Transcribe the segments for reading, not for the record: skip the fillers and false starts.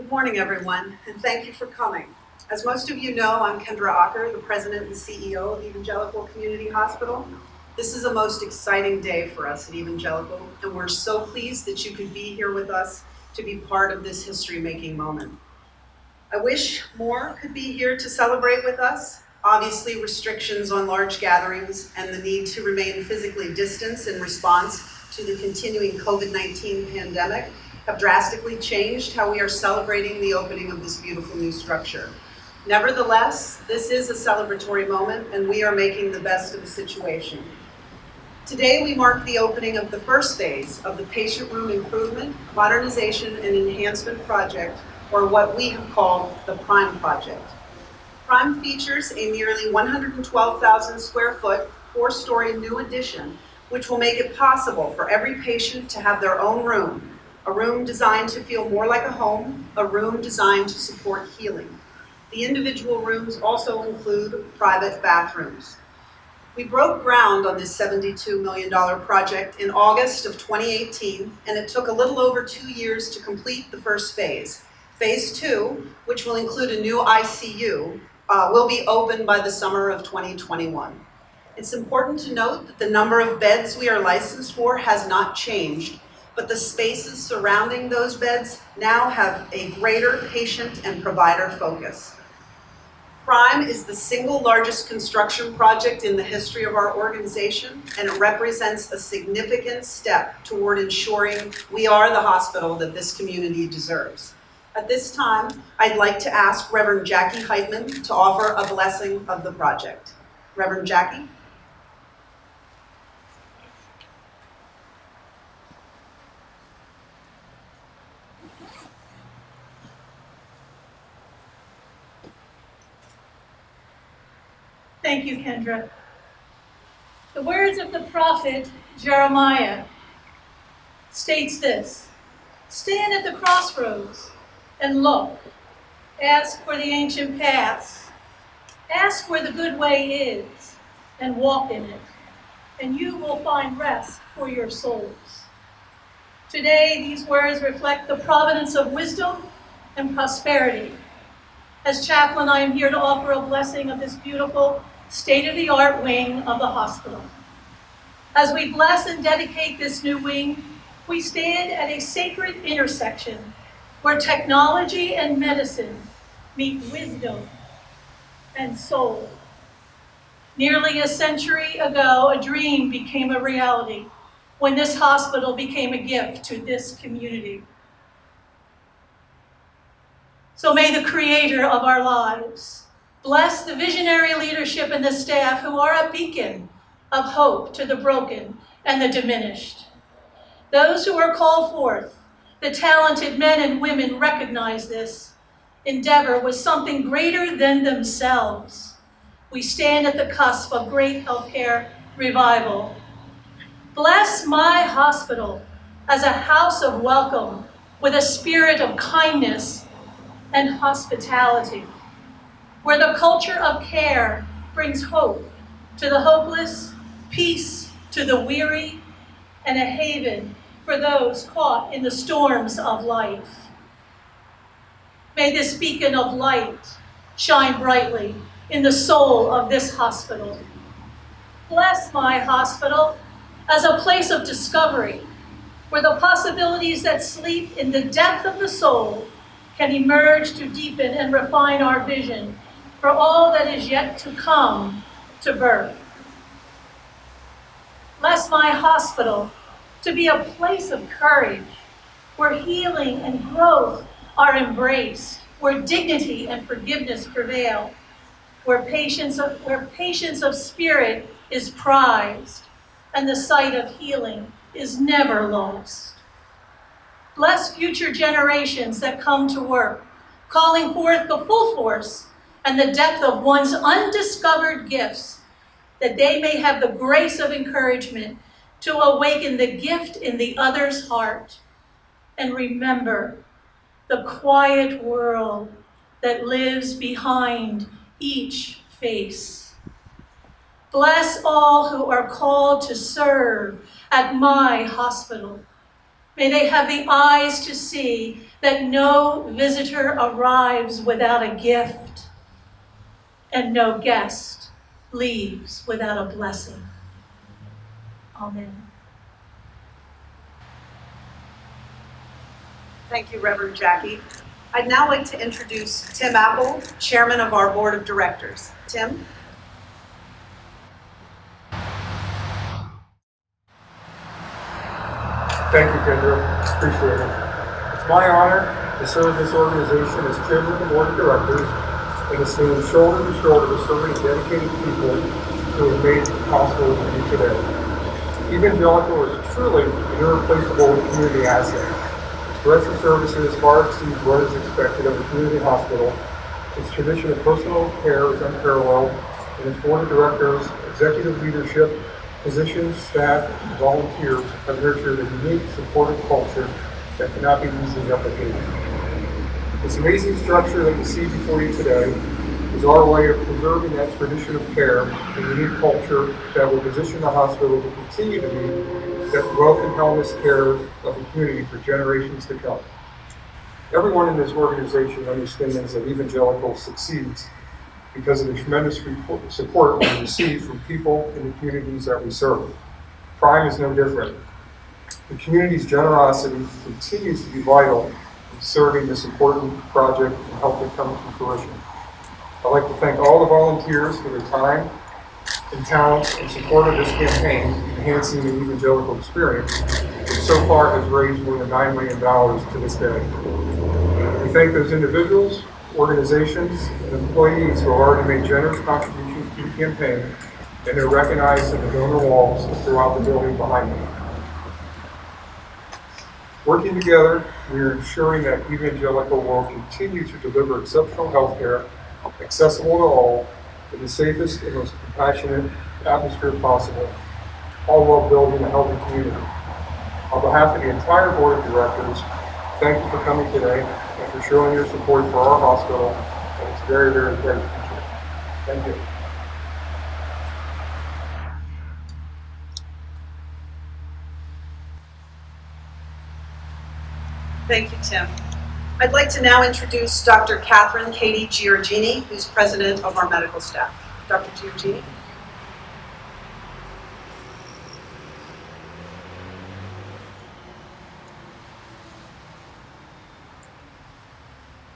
Good morning, everyone, and thank you for coming. As most of you know, I'm Kendra Ocker, the President and CEO of Evangelical Community Hospital. This is a most exciting day for us at Evangelical, and we're so pleased that you could be here with us to be part of this history-making moment. I wish more could be here to celebrate with us. Obviously, restrictions on large gatherings and the need to remain physically distanced in response to the continuing COVID-19 pandemic have drastically changed how we are celebrating the opening of this beautiful new structure. Nevertheless, this is a celebratory moment, and we are making the best of the situation. Today, we mark the opening of the first phase of the Patient Room Improvement, Modernization, and Enhancement Project, or what we have called the PRIME Project. PRIME features a nearly 112,000 square foot, 4-story new addition, which will make it possible for every patient to have their own room, a room designed to feel more like a home, a room designed to support healing. The individual rooms also include private bathrooms. We broke ground on this $72 million project in August of 2018, and it took a little over 2 years to complete the first phase. Phase 2, which will include a new ICU, will be open by the summer of 2021. It's important to note that the number of beds we are licensed for has not changed, but the spaces surrounding those beds now have a greater patient and provider focus. PRIME is the single largest construction project in the history of our organization, and it represents a significant step toward ensuring we are the hospital that this community deserves. At this time, I'd like to ask Reverend Jackie Heitman to offer a blessing of the project. Reverend Jackie? Thank you, Kendra. The words of the prophet Jeremiah states this: stand at the crossroads and look, ask for the ancient paths, ask where the good way is, and walk in it, and you will find rest for your souls. Today, these words reflect the providence of wisdom and prosperity. As chaplain, I am here to offer a blessing of this beautiful, state-of-the-art wing of the hospital. As we bless and dedicate this new wing, we stand at a sacred intersection where technology and medicine meet wisdom and soul. Nearly a century ago, a dream became a reality when this hospital became a gift to this community. So may the creator of our lives bless the visionary leadership and the staff who are a beacon of hope to the broken and the diminished. Those who are called forth, the talented men and women, recognize this endeavor was something greater than themselves. We stand at the cusp of great healthcare revival. Bless my hospital as a house of welcome with a spirit of kindness and hospitality, where the culture of care brings hope to the hopeless, peace to the weary, and a haven for those caught in the storms of life. May this beacon of light shine brightly in the soul of this hospital. Bless my hospital as a place of discovery, where the possibilities that sleep in the depth of the soul can emerge to deepen and refine our vision for all that is yet to come to birth. Bless my hospital to be a place of courage, where healing and growth are embraced, where dignity and forgiveness prevail, where patience of spirit is prized, and the sight of healing is never lost. Bless future generations that come to work, calling forth the full force and the depth of one's undiscovered gifts, that they may have the grace of encouragement to awaken the gift in the other's heart and remember the quiet world that lives behind each face. Bless all who are called to serve at my hospital, May they have the eyes to see that no visitor arrives without a gift, and no guest leaves without a blessing. Amen. Thank you, Reverend Jackie. I'd now like to introduce Tim Apple, Chairman of our Board of Directors. Tim? Thank you, Kendra. Appreciate it. It's my honor to serve this organization as Chairman of the Board of Directors and to stand shoulder to shoulder serving dedicated people who have made it possible to be today. Evangelical is truly an irreplaceable community asset. Its breadth of services far exceeds what is expected of a community hospital. Its tradition of personal care is unparalleled, and its Board of Directors, executive leadership, physicians, staff, and volunteers have nurtured a unique, supportive culture that cannot be easily replicated. This amazing structure that you see before you today is our way of preserving that tradition of care and unique culture that will position the hospital to continue to be that wealth and wellness care of the community for generations to come. Everyone in this organization understands that Evangelical succeeds because of the tremendous support we receive from people in the communities that we serve. Prime is no different. The community's generosity continues to be vital in serving this important project and help it come to fruition. I'd like to thank all the volunteers for their time and talent in support of this campaign, Enhancing the Evangelical Experience, which so far has raised more than $9 million to this day. We thank those individuals, organizations, and employees who have already made generous contributions to the campaign, and they're recognized in the donor walls throughout the building behind me. Working together, we are ensuring that Evangelical will continue to deliver exceptional health care, accessible to all, in the safest and most compassionate atmosphere possible, all while building a healthy community. On behalf of the entire Board of Directors, thank you for coming today and for showing your support for our hospital and its very, very bright future. Thank you. Thank you, Tim. I'd like to now introduce Dr. Catherine Katie Giorgini, who's president of our medical staff. Dr. Giorgini.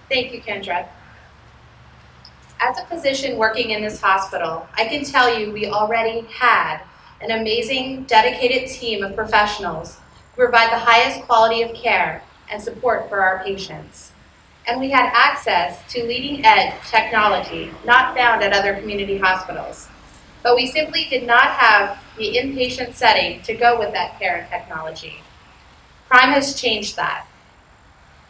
Thank you, Kendra. As a physician working in this hospital, I can tell you we already had an amazing, dedicated team of professionals who provide the highest quality of care and support for our patients. And we had access to leading-edge technology not found at other community hospitals. But we simply did not have the inpatient setting to go with that care and technology. Prime has changed that.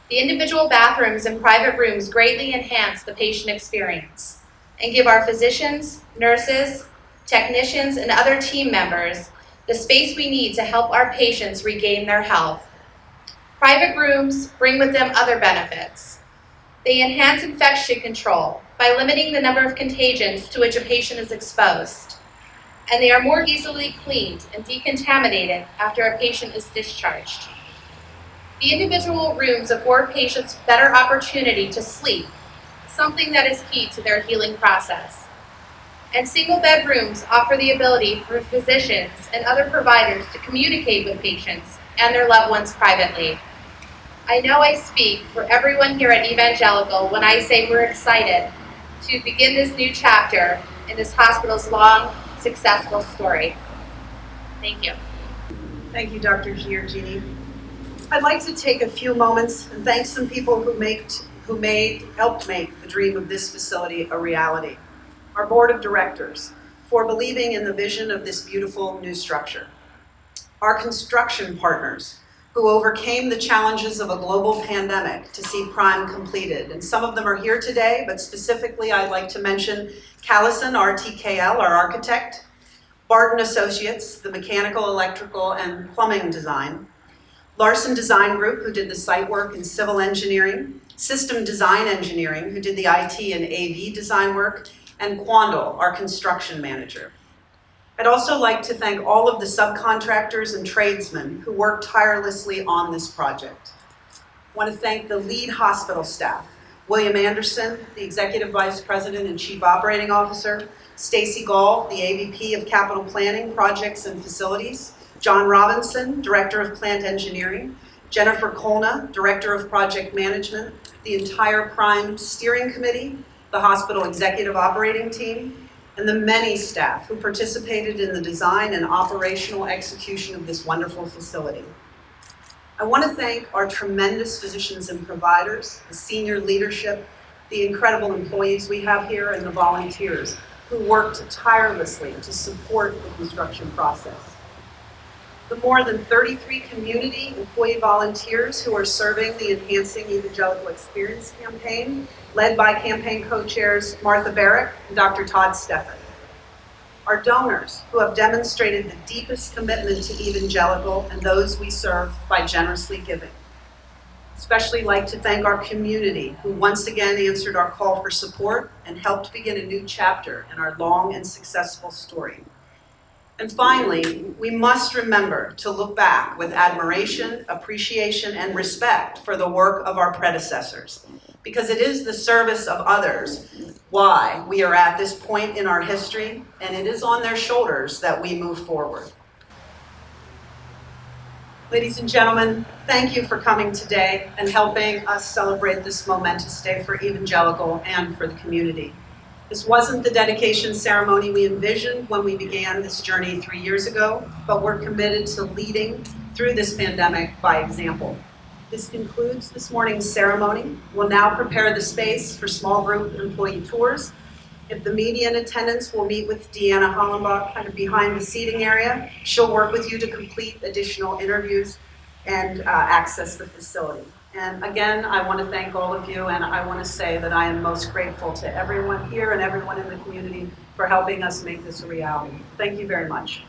The individual bathrooms and private rooms greatly enhance the patient experience and give our physicians, nurses, technicians, and other team members the space we need to help our patients regain their health. Private rooms bring with them other benefits. They enhance infection control by limiting the number of contagions to which a patient is exposed, and they are more easily cleaned and decontaminated after a patient is discharged. The individual rooms afford patients better opportunity to sleep, something that is key to their healing process. And single bed rooms offer the ability for physicians and other providers to communicate with patients and their loved ones privately. I know I speak for everyone here at Evangelical when I say we're excited to begin this new chapter in this hospital's long, successful story. Thank you. Thank you, Dr. Giorgini. I'd like to take a few moments and thank some people who helped make the dream of this facility a reality. Our Board of Directors, for believing in the vision of this beautiful new structure. Our construction partners, who overcame the challenges of a global pandemic to see Prime completed. And some of them are here today, but specifically I'd like to mention Callison, RTKL, our architect, Barton Associates, the mechanical, electrical, and plumbing design, Larson Design Group, who did the site work and civil engineering, System Design Engineering, who did the IT and AV design work, and Quandl, our construction manager. I'd also like to thank all of the subcontractors and tradesmen who worked tirelessly on this project. I want to thank the lead hospital staff, William Anderson, the Executive Vice President and Chief Operating Officer, Stacy Gall, the AVP of Capital Planning, Projects and Facilities, John Robinson, Director of Plant Engineering, Jennifer Kolna, Director of Project Management, the entire Prime Steering Committee, the hospital executive operating team, and the many staff who participated in the design and operational execution of this wonderful facility. I want to thank our tremendous physicians and providers, the senior leadership, the incredible employees we have here, and the volunteers who worked tirelessly to support the construction process. The more than 33 community employee volunteers who are serving the Enhancing Evangelical Experience campaign, led by campaign co-chairs Martha Barrick and Dr. Todd Steffen. Our donors who have demonstrated the deepest commitment to Evangelical and those we serve by generously giving. Especially like to thank our community who once again answered our call for support and helped begin a new chapter in our long and successful story. And finally, we must remember to look back with admiration, appreciation, and respect for the work of our predecessors, because it is the service of others why we are at this point in our history, and it is on their shoulders that we move forward. Ladies and gentlemen, thank you for coming today and helping us celebrate this momentous day for Evangelical and for the community. This wasn't the dedication ceremony we envisioned when we began this journey 3 years ago, but we're committed to leading through this pandemic by example. This concludes this morning's ceremony. We'll now prepare the space for small group employee tours. If the media in attendance, will meet with Deanna Hollenbach kind of behind the seating area. She'll work with you to complete additional interviews and access the facility. And again, I want to thank all of you, and I want to say that I am most grateful to everyone here and everyone in the community for helping us make this a reality. Thank you very much.